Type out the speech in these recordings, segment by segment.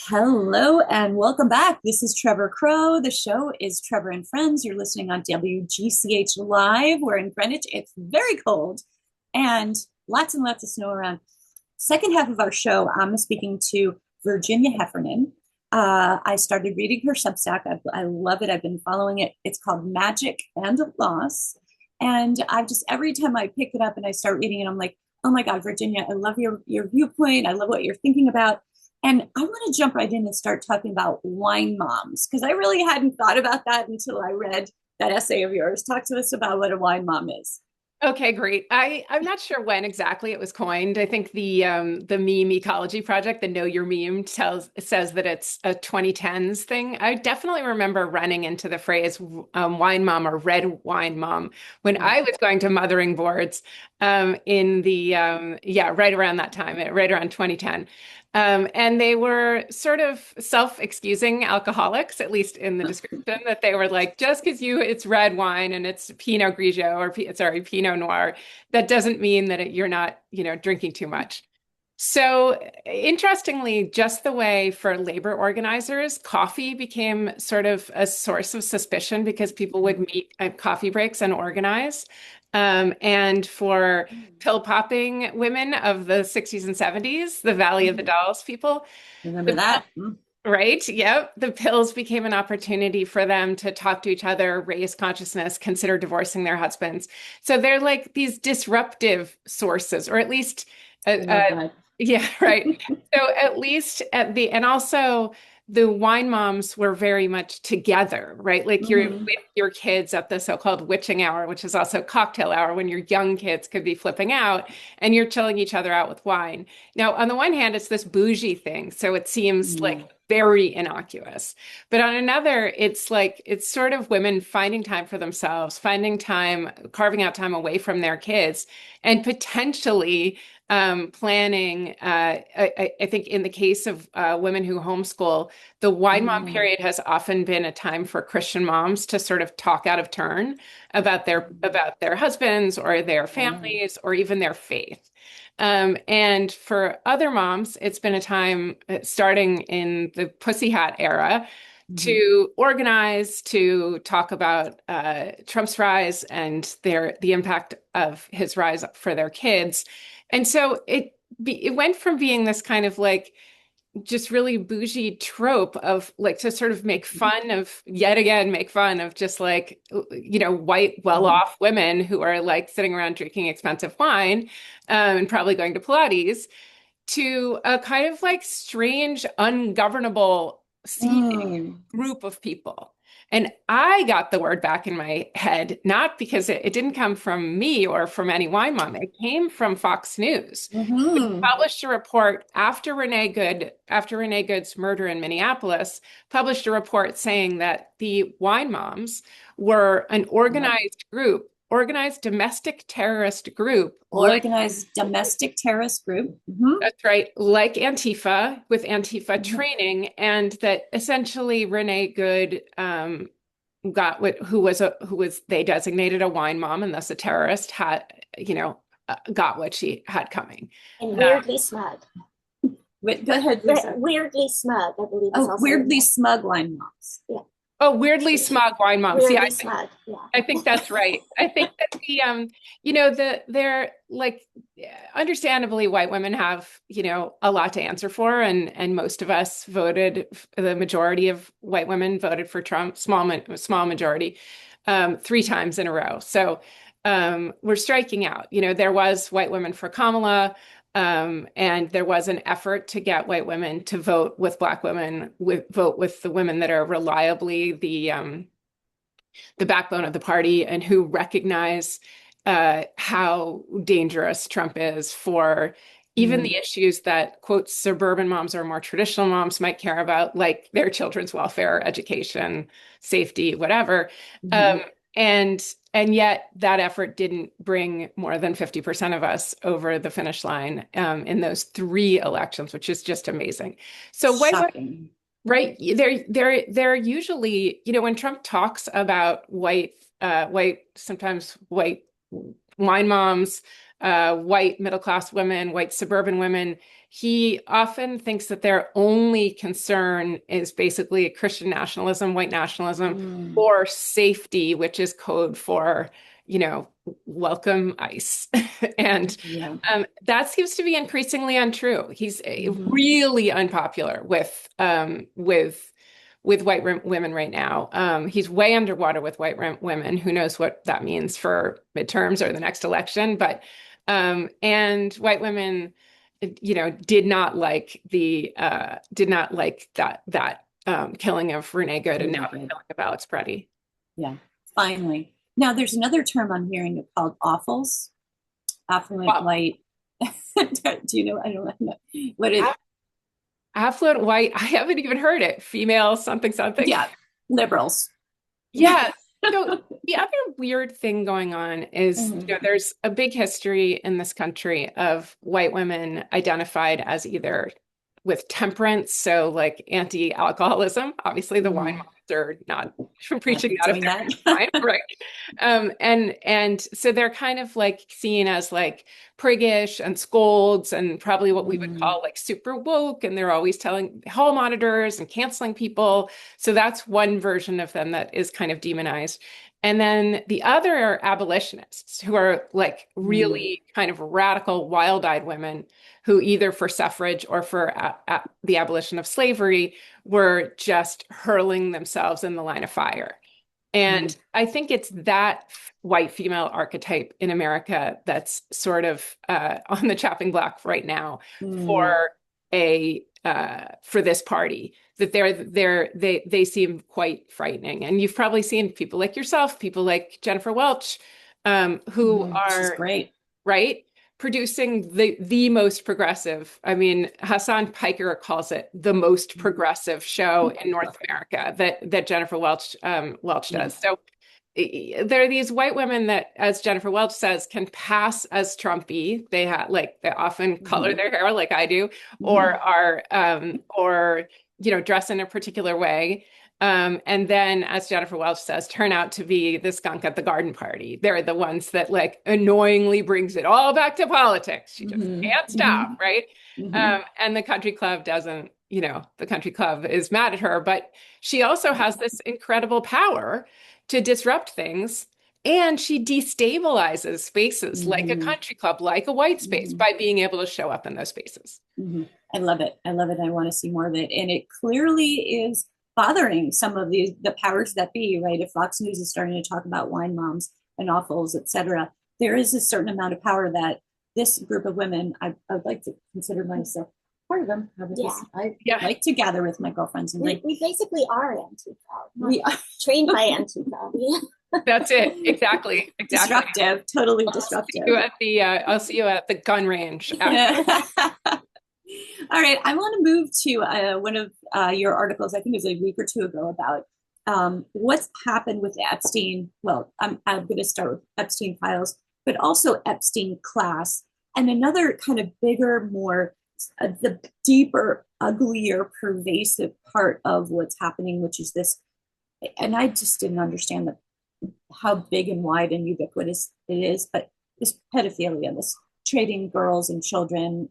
Hello and welcome back. This is Trevor Crow. The show is Trevor and Friends. You're listening on WGCH Live. We're in Greenwich. It's very cold and lots of snow around. Second half of our show, I'm speaking to Virginia Heffernan. I started reading her Substack. I love it. I've been following it. It's called Magic and Loss. And I've just, every time I pick it up and I start reading it, I'm like, oh my God, Virginia, I love your viewpoint. I love what you're thinking about. And I want to jump right in and start talking about wine moms, because I really hadn't thought about that until I read that essay of yours. Talk to us about what a wine mom is. Okay, great. I'm not sure when exactly it was coined. I think the meme ecology project, the Know Your Meme, says that it's a 2010s thing. I definitely remember running into the phrase wine mom or red wine mom when I was going to mothering boards in the yeah, right around that time, right around 2010. And they were sort of self-excusing alcoholics, at least in the description, that they were like, just because it's red wine and it's Pinot Grigio or sorry, Pinot Noir, that doesn't mean that you're not, drinking too much. So interestingly, just the way for labor organizers, coffee became sort of a source of suspicion because people would meet at coffee breaks and organize. And for pill popping women of the 60s and 70s, the Valley of the Dolls people, Remember the that? right? Yep. The pills became an opportunity for them to talk to each other, raise consciousness, consider divorcing their husbands. So they're like these disruptive sources, or at least, I uh, love uh, that. yeah, right. So at least and also the wine moms were very much together, right? Like you're Mhm. with your kids at the so-called witching hour, which is also cocktail hour when your young kids could be flipping out and you're chilling each other out with wine. Now, on the one hand, it's this bougie thing, so it seems like Mm. very innocuous. But on another, it's like it's sort of women finding time for themselves, finding time, carving out time away from their kids, and potentially planning. I think in the case of women who homeschool, the wine mom Mm. period has often been a time for Christian moms to sort of talk out of turn about their husbands or their Yeah. families or even their faith. And for other moms, it's been a time starting in the Pussy Hat era Mhm. to organize, to talk about Trump's rise and the impact of his rise for their kids. And so it went from being this kind of like just really bougie trope of like to sort of make fun of yet again make fun of just like white Mhm. well-off women who are like sitting around drinking expensive wine and probably going to Pilates to a kind of like strange ungovernable seething Mm. group of people. And I got the word back in my head, not because it didn't come from me or from any wine mom. It came from Fox News Mhm. published a report after Renee Good's murder in Minneapolis, published a report saying that the wine moms were an Yep. organized domestic terrorist group, like Organized domestic terrorist group. Mhm. that's right, like Antifa with Antifa Mhm. training, and that essentially Renee Good got who was they designated a wine mom and thus a terrorist had got what she had coming. And Uh, weirdly smug. Wait, go ahead, Lisa. Weirdly smug, I believe, is Oh, also in weirdly there. smug wine moms. Yeah, Oh, weirdly smug wine moms. Yeah, weirdly smug. Yeah. I think that's right. I think that they're like understandably white women have, a lot to answer for and most of us the majority of white women voted for Trump, small majority, three times in a row. So we're striking out. There was white women for Kamala. And there was an effort to get white women to vote with black women, vote with the women that are reliably the backbone of the party and who recognize how dangerous Trump is for even Mm. the issues that, quote, suburban moms or more traditional moms might care about, like their children's welfare, education, safety, whatever. Mhm. Um, and and yet that effort didn't bring more than 50% of us over the finish line in those three elections, which is just amazing. So white Shocking. right. They're usually, when Trump talks about sometimes white wine moms, white middle class women, white suburban women, he often thinks that their only concern is basically Christian nationalism, white nationalism, Mm. or safety, which is code for, welcome ICE. And Yeah. that seems to be increasingly untrue. He's Mhm. really unpopular with white women right now. He's way underwater with white women. Who knows what that means for midterms or the next election? But and white women, did not like that killing of Renee Good and Really now the good. killing of Alex Preddy. Yeah. Finally. Now there's another term I'm hearing called offals, affluent Wow. white. Do you know? I don't know what it. Affluent white, I haven't even heard it. Female something something. Yeah, liberals. Yeah. So the other weird thing going on is, Mhm. there's a big history in this country of white women identified as either with temperance, so like anti-alcoholism. Obviously, the wine Mhm. moms are not Not preaching that if doing they're that. fine, right? And so they're kind of like seen as like priggish and scolds and probably what we would Mm. call like super woke, and they're always telling hall monitors and canceling people. So that's one version of them that is kind of demonized. And then the other are abolitionists who are like Mm. really kind of radical, wild-eyed women who either for suffrage or for the abolition of slavery were just hurling themselves in the line of fire. Mm. And I think it's that white female archetype in America that's sort of on the chopping block right now Mm. for for this party, that they seem quite frightening. And you've probably seen people like yourself, people like Jennifer Welch, who Mm. She's are great. right producing the most progressive. I mean, Hassan Piker calls it the most progressive show in North America that Jennifer Welch Yeah. does. So there are these white women that, as Jennifer Welch says, can pass as Trumpy. They often color Mhm. their hair like I do, or Mhm. are dress in a particular way. And then, as Jennifer Welch says, turn out to be the skunk at the garden party. They're the ones that like annoyingly brings it all back to politics. She just Mhm. can't stop, Mhm. right? Mhm. And the country club doesn't, the country club is mad at her, but she also has this incredible power to disrupt things. And she destabilizes spaces like a Mhm. country club, like a white space, Mhm. by being able to show up in those spaces. Mhm. I love it. I love it. I want to see more of it. And it clearly is bothering some of the powers that be, right? If Fox News is starting to talk about wine moms and offals, et cetera, there is a certain amount of power that this group of women, I'd like to consider myself part of them. Yeah. I Yeah, like to gather with my girlfriends and drink. We basically are Antifa. We are Trained by Antifa. that's it. Exactly. Exactly. disruptive, totally I'll see you disruptive. at I'll see you at the gun range after. All right, I want to move to one of your articles. I think it was a week or two ago about what's happened with Epstein. Well, I'm going to start with Epstein files, but also Epstein class, and another kind of bigger, more the deeper, uglier, pervasive part of what's happening, which is this. And I just didn't understand how big and wide and ubiquitous it is, but this pedophilia, this trading girls and children,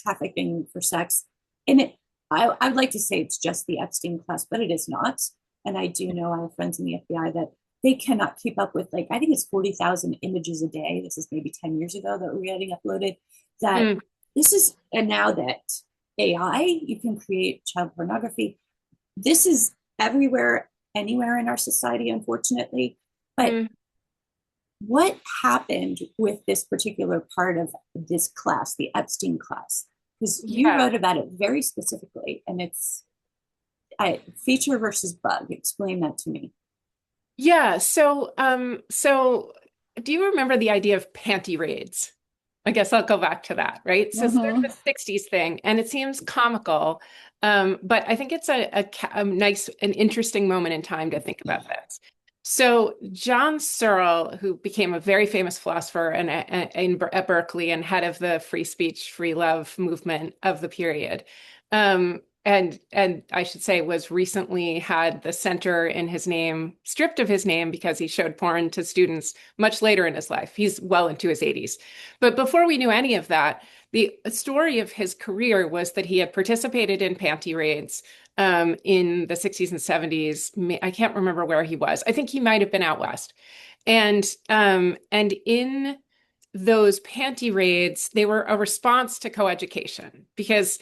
trafficking for sex. And I would like to say it's just the Epstein class, but it is not. And I do know I have friends in the FBI that they cannot keep up with, like, I think it's 40,000 images a day. This is maybe 10 years ago that were getting uploaded. That Mm, this is, and now that AI, you can create child pornography. This is everywhere, anywhere in our society, unfortunately. But mm. what happened with this particular part of this class, the Epstein class? Because you Yeah. wrote about it very specifically, and it's feature versus bug. Explain that to me. Yeah. So do you remember the idea of panty raids? I guess I'll go back to that, right? So it's sort of Mm-hmm. a 60s thing, and it seems comical. But I think it's a nice, an interesting moment in time to think about this. So John Searle, who became a very famous philosopher at Berkeley and head of the free speech, free love movement of the period, and I should say was recently had the center in his name stripped of his name because he showed porn to students much later in his life. He's well into his 80s. But before we knew any of that, the story of his career was that he had participated in panty raids in the 60s and 70s. I can't remember where he was. I think he might have been out west. And in those panty raids, they were a response to coeducation because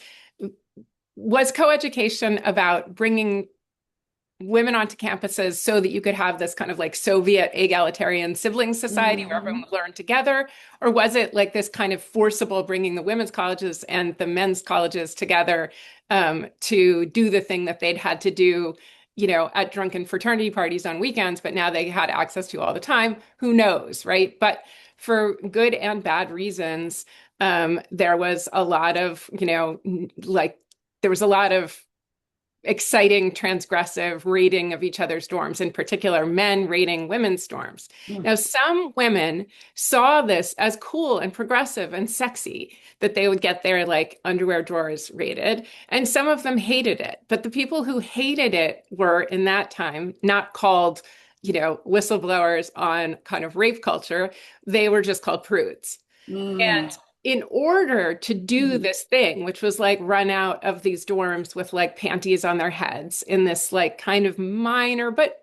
was coeducation about bringing women onto campuses so that you could have this kind of like Soviet egalitarian sibling society where everyone would learn together? Or was it like this kind of forcible bringing the women's colleges and the men's colleges together to do the thing that they'd had to do, at drunken fraternity parties on weekends, but now they had access to all the time? Who knows, right? But for good and bad reasons, there was a lot of, there was a lot of exciting, transgressive raiding of each other's dorms, in particular, men raiding women's dorms. Now, some women saw this as cool and progressive and sexy, that they would get their like underwear drawers raided, and some of them hated it. But the people who hated it were, in that time, not called, whistleblowers on kind of rape culture. They were just called prudes. And in order to do this thing, which was like run out of these dorms with like panties on their heads in this like kind of minor, but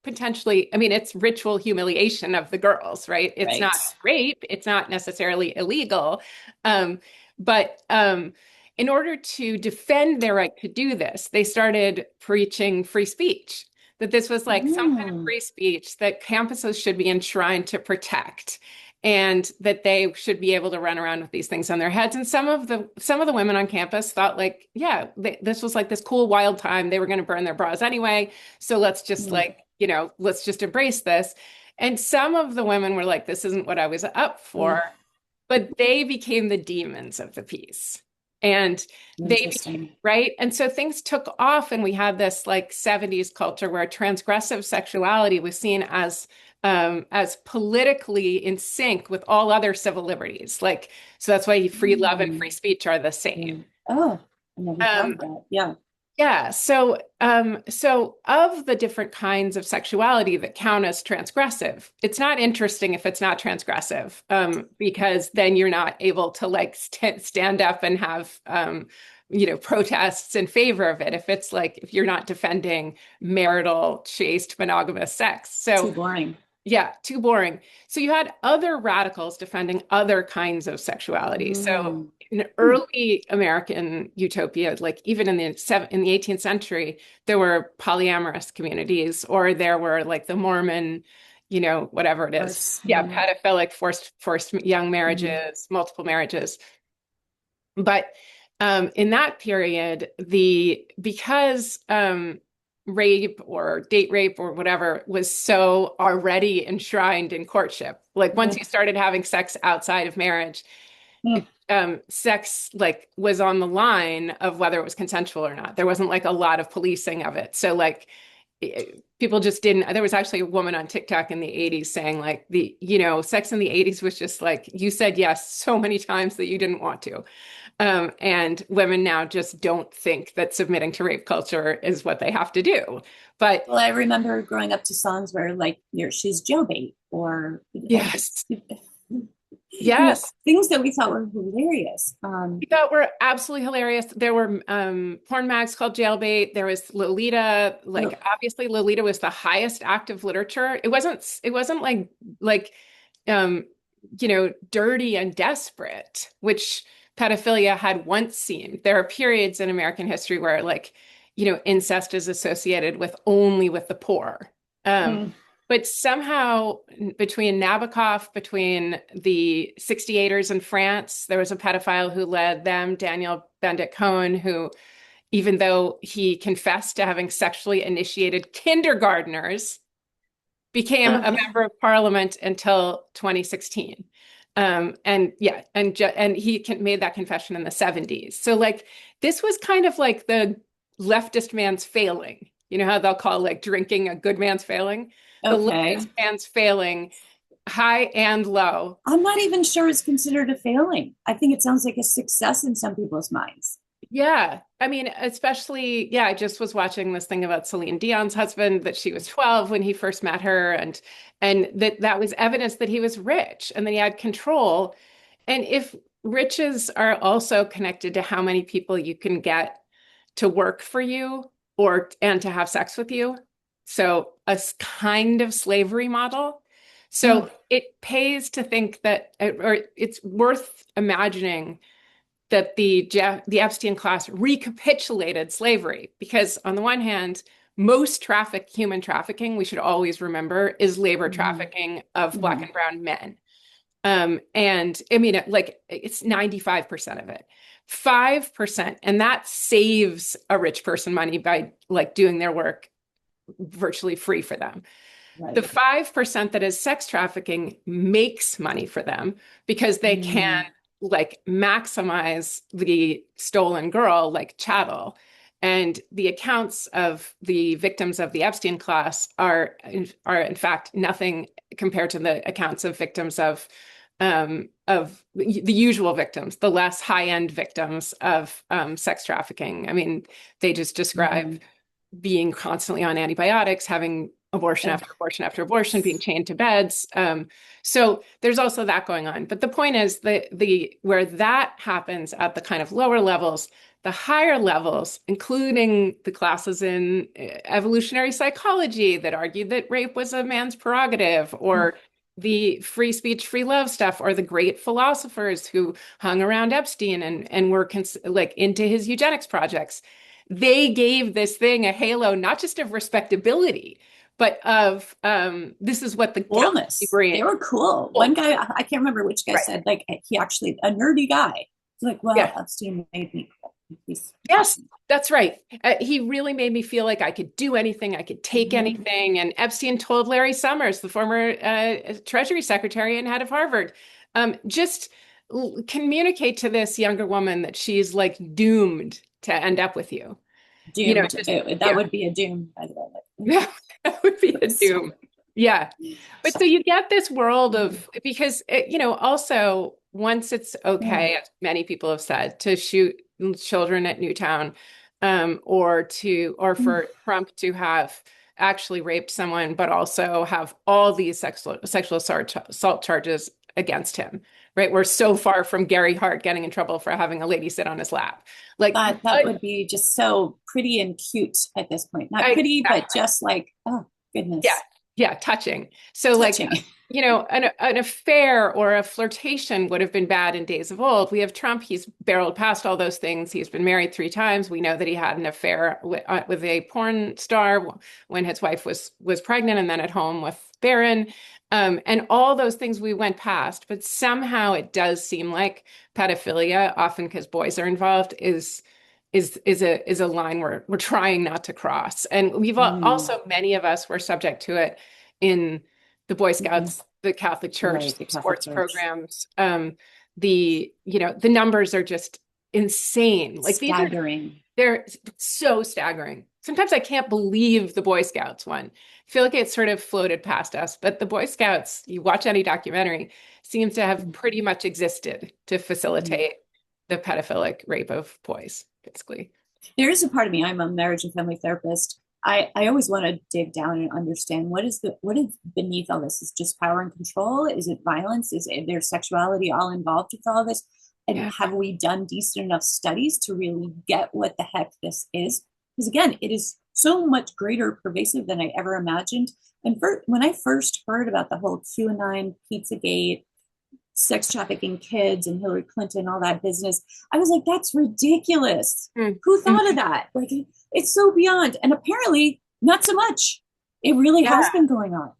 potentially, I mean, it's ritual humiliation of the girls, right? It's not rape. It's not necessarily illegal. But in order to defend their right to do this, they started preaching free speech, that this was like some kind of free speech that campuses should be enshrined to protect, and that they should be able to run around with these things on their heads. And some of the women on campus thought like, yeah, this was like this cool, wild time. They were going to burn their bras anyway. So let's just let's just embrace this. And some of the women were like, this isn't what I was up for. But they became the demons of the piece. And they became, right? And so things took off, and we had this like 70s culture where transgressive sexuality was seen as politically in sync with all other civil liberties. Like, so that's why free love and free speech are the same. Oh, I never thought of that. Yeah. Yeah. So of the different kinds of sexuality that count as transgressive, it's not interesting if it's not transgressive, because then you're not able to like stand up and have, protests in favor of it. If you're not defending marital, chaste, monogamous sex. So too boring. Yeah, too boring. So you had other radicals defending other kinds of sexuality. So in early American utopia, like even in the 18th century, there were polyamorous communities, or there were like the Mormon, whatever it is. Pedophilic, forced young marriages, multiple marriages. But in that period, because rape or date rape or whatever was so already enshrined in courtship. Like once you started having sex outside of marriage, sex like was on the line of whether it was consensual or not. There wasn't like a lot of policing of it. So like people just didn't. There was actually a woman on TikTok in the 80s saying like sex in the 80s was just like you said yes so many times that you didn't want to. And women now just don't think that submitting to rape culture is what they have to do. But well, I remember growing up to songs where like she's jailbait or yes. Things that we thought were hilarious. We thought were absolutely hilarious. There were porn mags called Jailbait. There was Lolita. Obviously Lolita was the highest act of literature. It wasn't like dirty and desperate, which pedophilia had once seemed. There are periods in American history where incest is associated only with the poor. But somehow between Nabokov, between the 68ers in France, there was a pedophile who led them, Daniel Bendit-Cohen, who, even though he confessed to having sexually initiated kindergartners, became a member of parliament until 2016. And he made that confession in the 70s. So like, this was kind of like the leftist man's failing. You know how they'll call like drinking a good man's failing? The leftist man's failing, high and low. I'm not even sure it's considered a failing. I think it sounds like a success in some people's minds. Yeah. I mean, especially, yeah, I just was watching this thing about Celine Dion's husband, that she was 12 when he first met her, and that was evidence that he was rich and that he had control. And if riches are also connected to how many people you can get to work for you or and to have sex with you, so kind of slavery model. Mm, So it pays to think that, or it's worth imagining that the Epstein class recapitulated slavery, because on the one hand, most human trafficking, we should always remember, is labor mhm, trafficking of Black mhm. and brown men. And I mean, like it's 95% of it. 5%, and that saves a rich person money by like doing their work virtually free for them. The Right. 5% that is sex trafficking makes money for them because they can Mm, like maximize the stolen girl like chattel. And the accounts of the victims of the Epstein class are in fact nothing compared to the accounts of victims of the usual victims, the less high-end victims of sex trafficking. I mean, they just describe mhm. being constantly on antibiotics, having abortion Ugh, after abortion after abortion, being chained to beds. So there's also that going on. But the point is that the where that happens at the kind of lower levels, the higher levels, including the classes in evolutionary psychology that argued that rape was a man's prerogative, mm. or the free speech, free love stuff, or the great philosophers who hung around Epstein and were like into his eugenics projects, they gave this thing a halo, not just of respectability, but of this is what the galaxy Coolness. They brain. were cool. One Oh, guy, I can't remember which guy right. said, like, he actually, a nerdy guy. He's like, well, Yeah. Epstein made me cool. He's Yes, talking. that's right. He really made me feel like I could do anything, I could take Mhm. anything. And Epstein told Larry Summers, the former Treasury Secretary and head of Harvard, just communicate to this younger woman that she's like doomed to end up with you. You know, Doomed. just That yeah. would be a doom, by the way. Yeah, that would be a So, doom. Yeah. But so you get this world mm, of, because, also once it's mm, okay, as many people have said, to shoot children at Newtown, or mm. for Trump to have actually raped someone, but also have all these sexual assault charges against him, right? We're so far from Gary Hart getting in trouble for having a lady sit on his lap. Like, That would be just so pretty and cute at this point. Not pretty, but exactly. just like, oh, Yeah, goodness, yeah, touching. So like, touching. an affair or a flirtation would have been bad in days of old. We have Trump, he's barreled past all those things. He's been married 3 times. We know that he had an affair with a porn star when his wife was pregnant, and then at home with Barron. And all those things we went past, but somehow it does seem like pedophilia, often because boys are involved, is a line we're trying not to cross. And we've Mm, also, many of us were subject to it in the Boy mhm. Scouts, the Catholic Church, Right, the some Catholic sports Church. programs. The numbers are just insane. Like Staggering. they're so staggering. Sometimes I can't believe the Boy Scouts one. I feel like it's sort of floated past us, but the Boy Scouts, you watch any documentary, seems to have pretty much existed to Mhm. facilitate the pedophilic rape of boys, basically. There is a part of me, I'm a marriage and family therapist. I always want to dig down and understand what is beneath all this. Is just power and control? Is it violence? Is it their sexuality all involved with all this? And Yeah. have we done decent enough studies to really get what the heck this is? Because again, it is so much greater pervasive than I ever imagined. And when I first heard about the whole QAnon Pizzagate sex trafficking kids and Hillary Clinton, all that business. I was like, that's ridiculous. Mm. Who thought of Mhm. that? Like, it's so beyond. And apparently, not so much. It really has Yeah. been going on.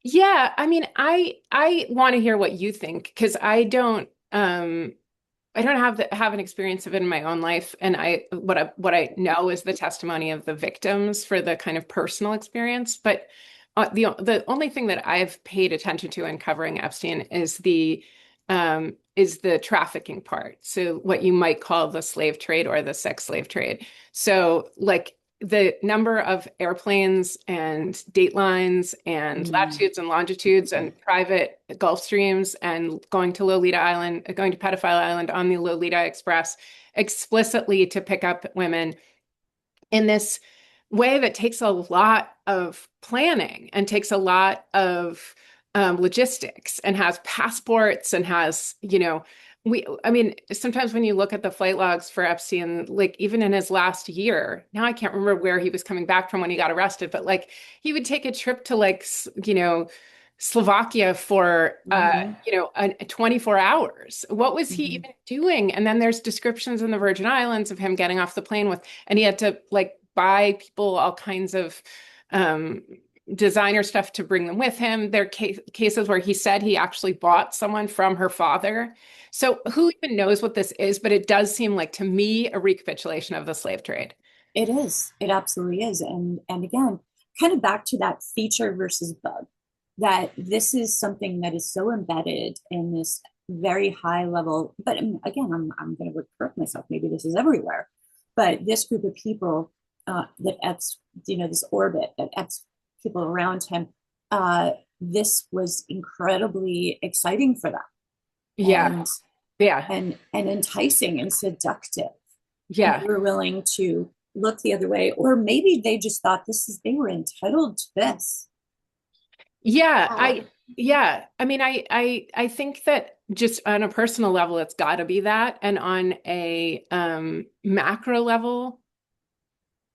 Yeah. I mean, I want to hear what you think, because I don't have an experience of it in my own life, and what I know is the testimony of the victims for the kind of personal experience. But the only thing that I've paid attention to in covering Epstein is the trafficking part. So what you might call the slave trade or the sex slave trade. So like the number of airplanes and datelines and latitudes and longitudes and private Gulf streams and going to Pedophile Island on the Lolita Express explicitly to pick up women in this way that takes a lot of planning and takes a lot of logistics and has passports and has, I mean, sometimes when you look at the flight logs for Epstein, like even in his last year, now I can't remember where he was coming back from when he got arrested, but like he would take a trip to Slovakia for, 24 hours. What was he even doing? And then there's descriptions in the Virgin Islands of him getting off the plane and he had to like buy people all kinds of, designer stuff to bring them with him. There are cases where he said he actually bought someone from her father. So who even knows what this is, but it does seem like to me a recapitulation of the slave trade. It is. It absolutely is. And again, kind of back to that feature versus bug, that this is something that is so embedded in this very high level. But again, I'm going to correct myself. Maybe this is everywhere, but this group of people this orbit that people around him, this was incredibly exciting for them. Yeah. And enticing and seductive. Yeah. And they were willing to look the other way, or maybe they just thought they were entitled to this. Yeah. I mean, I think that just on a personal level, it's got to be that. And on a macro level,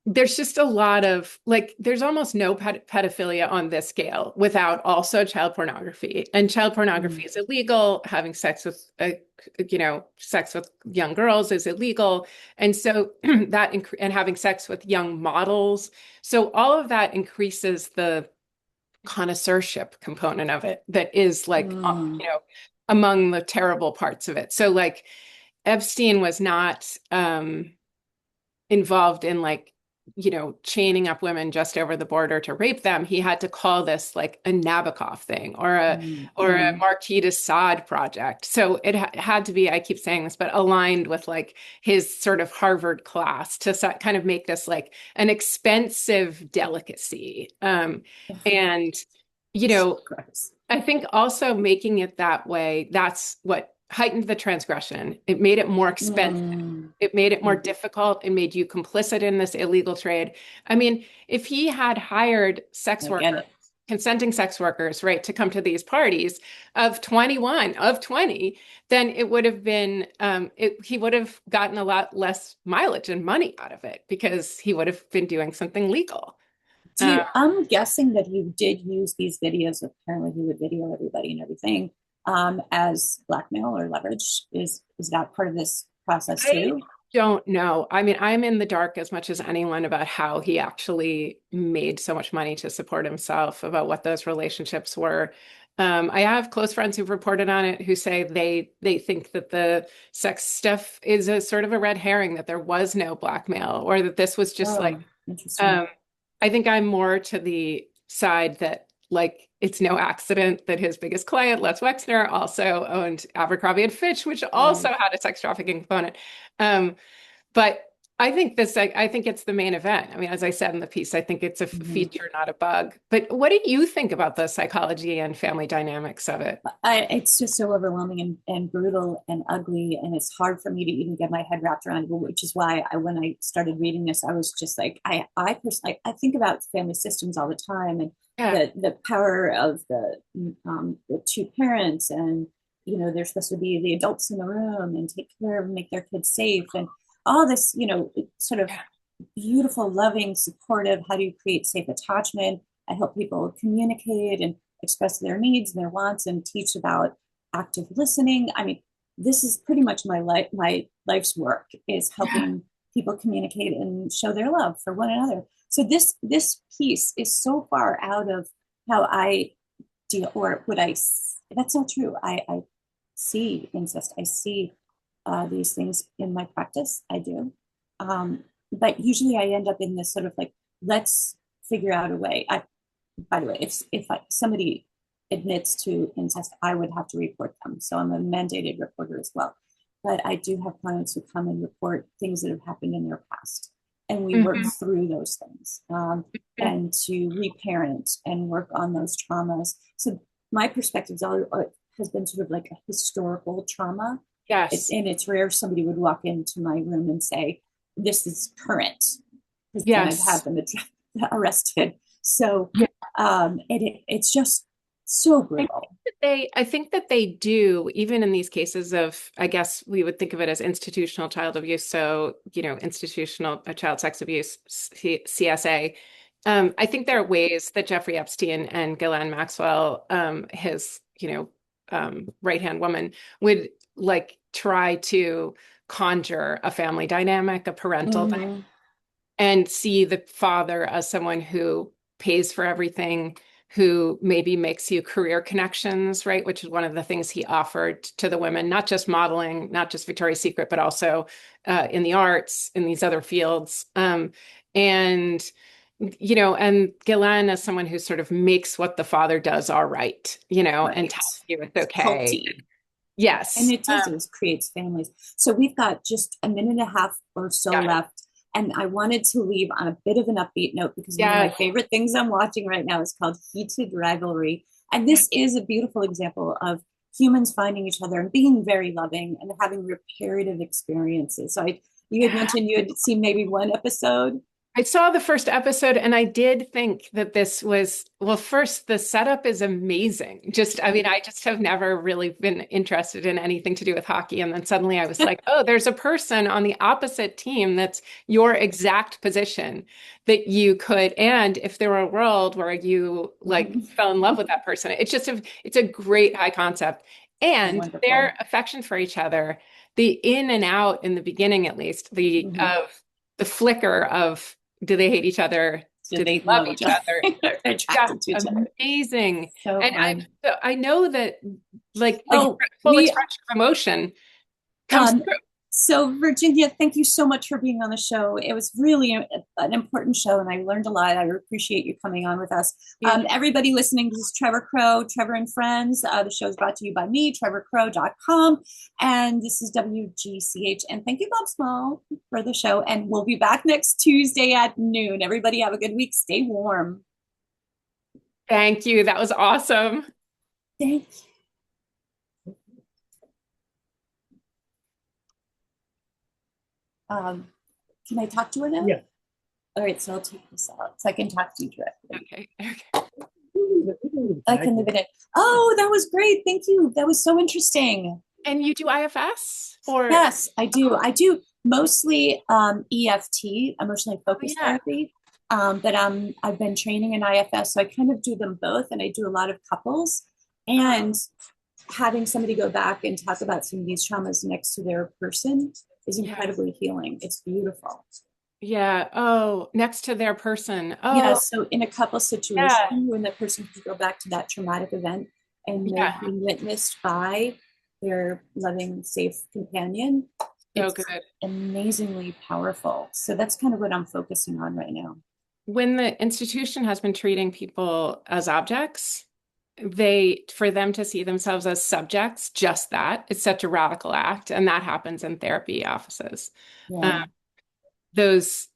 there's just a lot of there's almost no pedophilia on this scale without also child pornography, and child pornography is illegal. Having sex with young girls is illegal. And so and having sex with young models. So all of that increases the connoisseurship component of it. That is among the terrible parts of it. So like Epstein was not, involved in chaining up women just over the border to rape them. He had to call this like a Nabokov thing or a Marquis de Sade project. So it had to be, I keep saying this, but aligned with like his sort of Harvard class to kind of make this like an expensive delicacy. And, I think also making it that way, that's what heightened the transgression. It made it more expensive. It made it more difficult. It made you complicit in this illegal trade. I mean, if he had hired consenting sex workers, right, to come to these parties of 20, then it would have been, he would have gotten a lot less mileage and money out of it because he would have been doing something legal. I'm guessing that he did use these videos. Apparently he would video everybody and everything. As blackmail or leverage. Is that part of this process too? I don't know. I mean, I'm in the dark as much as anyone about how he actually made so much money to support himself, about what those relationships were. I have close friends who've reported on it who say they think that the sex stuff is a sort of a red herring, that there was no blackmail, or that this was just interesting. I think I'm more to the side that it's no accident that his biggest client, Les Wexner, also owned Abercrombie & Fitch, which also had a sex trafficking component. But I think it's the main event. I mean, as I said in the piece, I think it's a feature, not a bug. But what do you think about the psychology and family dynamics of it? It's just so overwhelming and brutal and ugly, and it's hard for me to even get my head wrapped around it, which is why when I started reading this, I was just like, I personally, I think about family systems all the time, and the power of the two parents, and they're supposed to be the adults in the room and take care of, make their kids safe, and all this sort of beautiful, loving, supportive, how do you create safe attachment? I help people communicate and express their needs and their wants, and teach about active listening. I mean, this is pretty much my life's work, is helping people communicate and show their love for one another. So this piece is so far out of how I deal, or what that's not true. I see incest. I see these things in my practice. I do. But usually I end up in this sort of let's figure out a way. By the way, if somebody admits to incest, I would have to report them. So I'm a mandated reporter as well. But I do have clients who come and report things that have happened in their past. and we work Mhm. through those things, and to reparent and work on those traumas. So my perspective has been sort of like a historical trauma. Yes. And it's rare somebody would walk into my room and say, this is current, because then I'd have Yes. them arrested. So Yeah. it's just so brutal. I think that they do, even in these cases of, I guess we would think of it as institutional child abuse. So, institutional child sex abuse, CSA. I think there are ways that Jeffrey Epstein and Ghislaine Maxwell, his, right-hand woman, would like try to conjure a family dynamic, a parental dynamic, Mm-hmm. and see the father as someone who pays for everything, who maybe makes you career connections, right? Which is one of the things he offered to the women, not just modeling, not just Victoria's Secret, but also in the arts, in these other fields. And, and Ghislaine as someone who sort of makes what the father does all right, and Right. tells you it's It's okay. culty. And Yes. it does, it creates families. So we've got just a minute and a half or so Got it. left. And I wanted to leave on a bit of an upbeat note, because one of my Yeah. favorite things I'm watching right now is called Heated Rivalry. And this is a beautiful example of humans finding each other and being very loving and having reparative experiences. So you had Yeah. mentioned you had seen maybe one episode. I saw the first episode and I did think that this was, well, first, the setup is amazing. I mean, I just have never really been interested in anything to do with hockey. And then suddenly I was like, oh, there's a person on the opposite team that's your exact position that you could, and if there were a world where you like Mhm. fell in love with that person, it's a great high concept. And Wonderful. their affection for each other, the in and out in the beginning, at least, Mhm. the flicker of do they hate each other? Do Do they they love love each each other? other? They're Just attracted to each other. amazing. So And fun. I know that like the Oh, full we expression of emotion comes Um, through. so, Virginia, thank you so much for being on the show. It was really an important show, and I learned a lot. I appreciate you coming on with us. You. Everybody listening, this is Trevor Crow, Trevor and Friends. The show is brought to you by me, trevorcrow.com, and this is WGCH. And thank you, Bob Small, for the show. And we'll be back next Tuesday at noon. Everybody have a good week. Stay warm. Thank you. That was awesome. Thank you. Can I talk to her now? Yeah. All right, so I'll take this out so I can talk to you directly. Okay. Okay. I can leave it in. Oh, that was great. Thank you. That was so interesting. And you do IFS or? Yes, I do. I do mostly EFT, emotionally Oh, focused yeah. therapy. But I've been training in IFS, so I kind of do them both, and I do a lot of couples. And having somebody go back and talk about some of these traumas next to their person is Yeah. incredibly healing. It's beautiful. Yeah. Oh, next to their person. Yeah, Oh, so in a couple situation, yeah. when the person can go back to that traumatic event and they're Yeah. being witnessed by their loving, safe companion, So it's good. amazingly powerful. So that's kind of what I'm focusing on right now. When the institution has been treating people as objects, for them to see themselves as subjects, just that, it's such a radical act. And that happens in therapy offices. Yeah. Those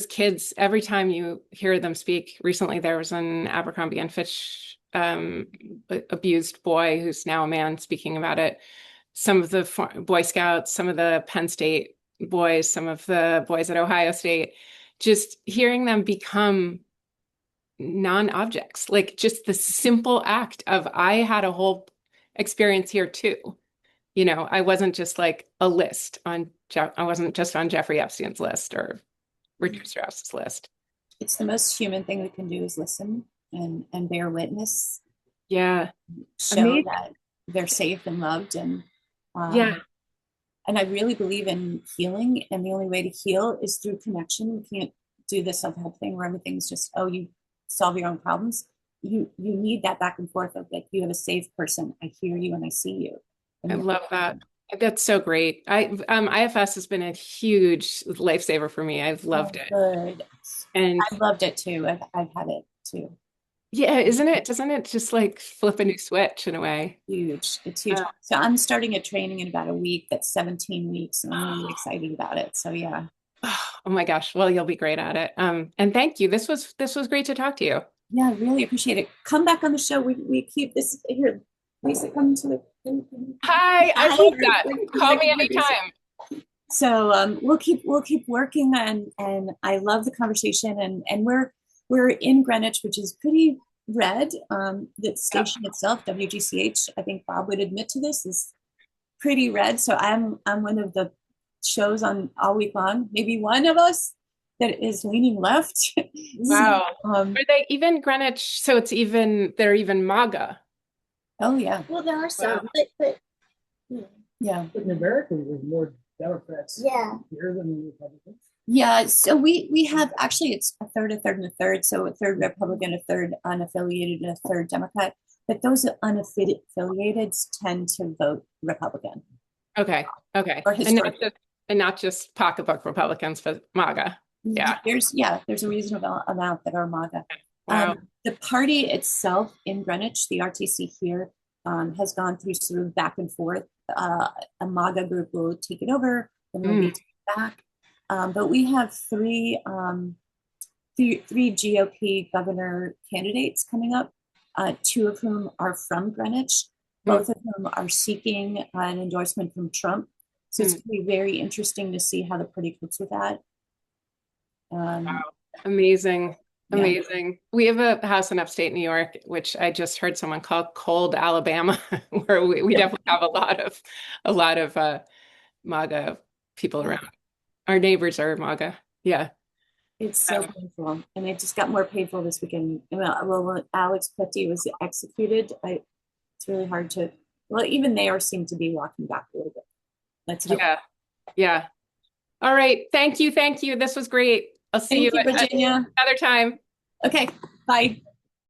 kids, every time you hear them speak, recently there was an Abercrombie and Fitch abused boy who's now a man speaking about it. Some of the Boy Scouts, some of the Penn State boys, some of the boys at Ohio State, just hearing them become non-objects, like just the simple act of I had a whole experience here too. I wasn't just like a list on I wasn't just on Jeffrey Epstein's list or Richard Strauss's list. It's the most human thing we can do is listen and bear witness, Yeah. show Amazing. that they're safe and loved. Yeah. And I really believe in healing. And the only way to heal is through connection. You can't do the self-help thing where everything's just, oh, you solve your own problems. You need that back and forth of like, you have a safe person. I hear you and I see you. I love that. That's so great. IFS has been a huge lifesaver for me. I've loved it. Good. And I've loved it too. I've had it too. yeah, isn't it? Doesn't it just like flip a new switch in a way? Huge. It's huge. So I'm starting a training in about a week. That's 17 weeks, and I'm really excited about it. So yeah. Oh my gosh. Well, you'll be great at it. And thank you. This was great to talk to you. Yeah, really appreciate it. Come back on the show. We keep this here. Lisa, come to the Hi, I Hi, love that. Call me executive producer. anytime. So we'll keep working, and I love the conversation, and we're in Greenwich, which is pretty red. The Yep. station itself, WGCH, I think Bob would admit to this, is pretty red. So I'm one of the shows on all week long, maybe one of us that is leaning left. So, Wow. Are they even Greenwich? So they're even MAGA. oh yeah, Well, there are Wow. some, but yeah. But in America, there's more Democrats yeah. here than Republicans. Yeah, so we have actually it's a third, and a third. So a third Republican, a third unaffiliated, and a third Democrat. But those unaffiliated tend to vote Republican Okay. Okay. or historic. And not just pocketbook Republicans, but MAGA. Yeah. There's a reasonable amount that are MAGA. Wow. The party itself in Greenwich, the RTC here, has gone through sort of back and forth. A MAGA group will take it over, then they'll be taken back. But we have three GOP governor candidates coming up, two of whom are from Greenwich, both of whom are seeking an endorsement from Trump. So it's going to be very interesting to see how the party copes with that. Wow. Amazing. Yeah. Amazing. We have a house in upstate New York, which I just heard someone call cold Alabama, where we definitely have a lot of MAGA people around. Our neighbors are MAGA. Yeah. It's so painful, and it just got more painful this weekend. Well, when Alex Petty was executed, it's really hard to. Well, even they seem to be walking back a little bit. Let's hope. Yeah. Yeah. All right. Thank you. Thank you. This was great. I'll see Thank you, Virginia. another time. Okay, bye.